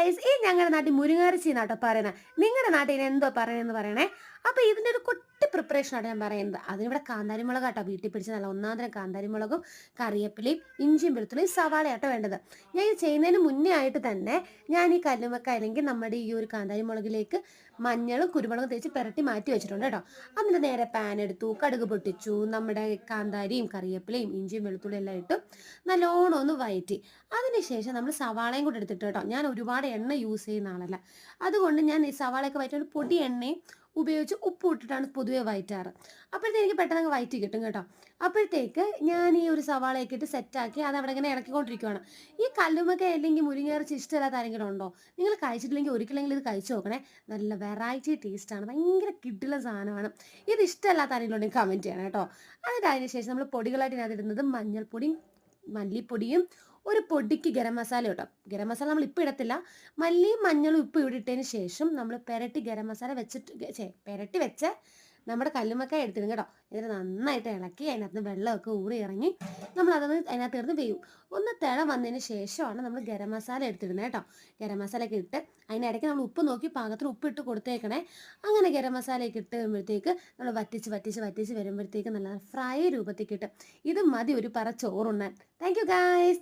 Guys, ഈ ഞങ്ങളുടെ നാട്ടിൽ മുരിങ്ങാരച്ചി എന്നാട്ടോ പറയുന്നത്. നിങ്ങളുടെ നാട്ടിൽ എന്തോ പറയുന്നത് പറയണേ. അപ്പോൾ ഇതിൻ്റെ ഒരു കുട്ടി പ്രിപ്പറേഷനാണ് ഞാൻ പറയുന്നത്. അതിനിവിടെ കാന്താരിമുളക് കേട്ടോ വീട്ടിൽ പിടിച്ച് നല്ല ഒന്നാന്തരം കാന്താരിമുളകും കറിവേപ്പിലയും ഇഞ്ചിയും വെളുത്തുള്ളിയും സവാളയാട്ടോ വേണ്ടത്. ഞാൻ ഇത് ചെയ്യുന്നതിന് മുന്നേ ആയിട്ട് തന്നെ ഞാൻ ഈ കല്ലുമ്മക്ക അല്ലെങ്കിൽ നമ്മുടെ ഈ ഒരു കാന്താരിമുളകിലേക്ക് മഞ്ഞളും കുരുമുളകും തേച്ച് പുരട്ടി മാറ്റി വെച്ചിട്ടുണ്ട് കേട്ടോ. എന്നിട്ട് നേരെ പാൻ എടുത്തു, കടുക് പൊട്ടിച്ചു, നമ്മുടെ കാന്താരിയും കറിവേപ്പിലയും ഇഞ്ചിയും വെളുത്തുള്ളിയും എല്ലാം ഇട്ടു നല്ലോണം ഒന്ന് വഴറ്റി. അതിനുശേഷം നമ്മൾ സവാളയും കൂടെ എടുത്തിട്ട് കേട്ടോ, ഞാൻ ഒരുപാട് എണ്ണ യൂസ് ചെയ്യുന്ന ആളല്ല, അതുകൊണ്ട് ഞാൻ ഈ സവാളയൊക്കെ വഴറ്റി ഒരു പൊടി എണ്ണയും ഉപയോഗിച്ച് ഉപ്പ് ഇട്ടിട്ടാണ് പൊതുവെ വഴറ്റാറ്. അപ്പോഴത്തേക്ക് എനിക്ക് പെട്ടെന്ന് വഴറ്റി കിട്ടും കേട്ടോ. അപ്പോഴത്തേക്ക് ഞാൻ ഈ ഒരു സവാളയൊക്കെ ഇട്ട് സെറ്റാക്കി അത് അവിടെ ഇങ്ങനെ ഇറക്കിക്കൊണ്ടിരിക്കുകയാണ്. ഈ കല്ലുമ്മക്ക അല്ലെങ്കിൽ മുരിങ്ങയിറച്ചി ഇഷ്ടമില്ലാത്ത ആരെങ്കിലും ഉണ്ടോ? നിങ്ങൾ കഴിച്ചിട്ടില്ലെങ്കിൽ ഒരിക്കലെങ്കിലും ഇത് കഴിച്ചു നോക്കണേ. നല്ല വെറൈറ്റി ടേസ്റ്റാണ്, ഭയങ്കര കിടിലൻ സാധനമാണ്. ഇത് ഇഷ്ടമല്ലാത്ത ആരെങ്കിലും ഉണ്ടെങ്കിൽ കമൻറ്റ് ചെയ്യണം കേട്ടോ. അതിന് ശേഷം നമ്മൾ പൊടികളായിട്ട് ഇതിനകത്ത് ഇടുന്നത് മഞ്ഞൾപ്പൊടിയും മല്ലിപ്പൊടിയും ഒരു പൊടിക്ക് ഗരം മസാല കേട്ടോ. ഗരം മസാല നമ്മൾ ഇപ്പം ഇടത്തില്ല, മല്ലിയും മഞ്ഞളും ഉപ്പ് ഇവിടെ ഇട്ടതിന് ശേഷം നമ്മൾ പെരട്ടി ഗരം മസാല പെരട്ടി വെച്ച് നമ്മുടെ കല്ലുമ്മക്കായ എടുത്തിടും കേട്ടോ. എന്നിട്ട് നന്നായിട്ട് ഇളക്കി അതിനകത്ത് വെള്ളമൊക്കെ ഊറി ഇറങ്ങി അതിനകത്ത് ഇടുന്ന് വേവും. ഒന്ന് തിള വന്നതിന് ശേഷമാണ് നമ്മൾ ഗരം മസാല എടുത്തിടുന്നത് കേട്ടോ. ഗരം മസാലയൊക്കെ ഇട്ട് അതിനിടയ്ക്ക് നമ്മൾ ഉപ്പ് നോക്കി പാകത്തിന് ഉപ്പ് ഇട്ട് കൊടുത്തേക്കണേ. അങ്ങനെ ഗരം മസാലയൊക്കെ ഇട്ട് വരുമ്പോഴത്തേക്ക് നമ്മൾ വറ്റിച്ച് വരുമ്പോഴത്തേക്ക് നല്ല ഫ്രൈ രൂപത്തേക്ക് ഇട്ട് ഇത് മതി ഒരു പറ ചോറുണ്ണാൻ. Thank you guys.